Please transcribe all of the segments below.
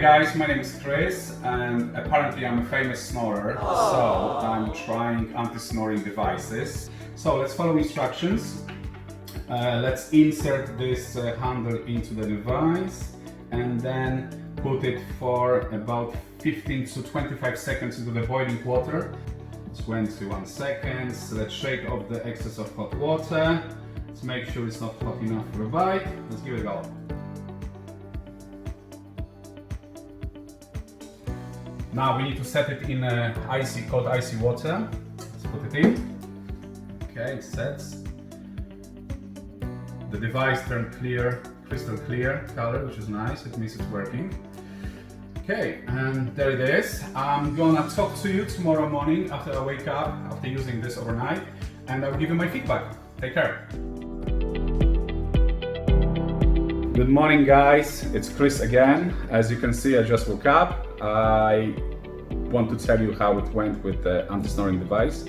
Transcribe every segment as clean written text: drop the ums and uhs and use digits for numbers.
guys, my name is Chris and apparently I'm a famous snorer, so I'm trying anti-snoring devices. So let's follow instructions. Let's insert this handle into the device and then put it for about 15 to 25 seconds into the boiling water. 21 seconds. Let's shake off the excess of hot water. Let's make sure it's not hot enough for a bite. Let's give it a go. Now we need to set it in cold icy water. Let's put it in. Okay, it sets. The device turned clear, crystal clear color, which is nice. It means it's working. Okay, and there it is. I'm gonna talk to you tomorrow morning after I wake up, after using this overnight, and I'll give you my feedback. Take care. Good morning, guys. It's Chris again. As you can see, I just woke up. I want to tell you how it went with the anti-snoring device.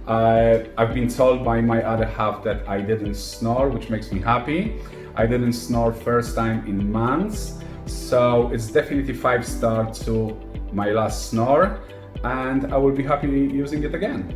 I've been told by my other half that I didn't snore, which makes me happy. I didn't snore first time in months, so it's definitely 5-star to MyLastSnore, and I will be happy using it again.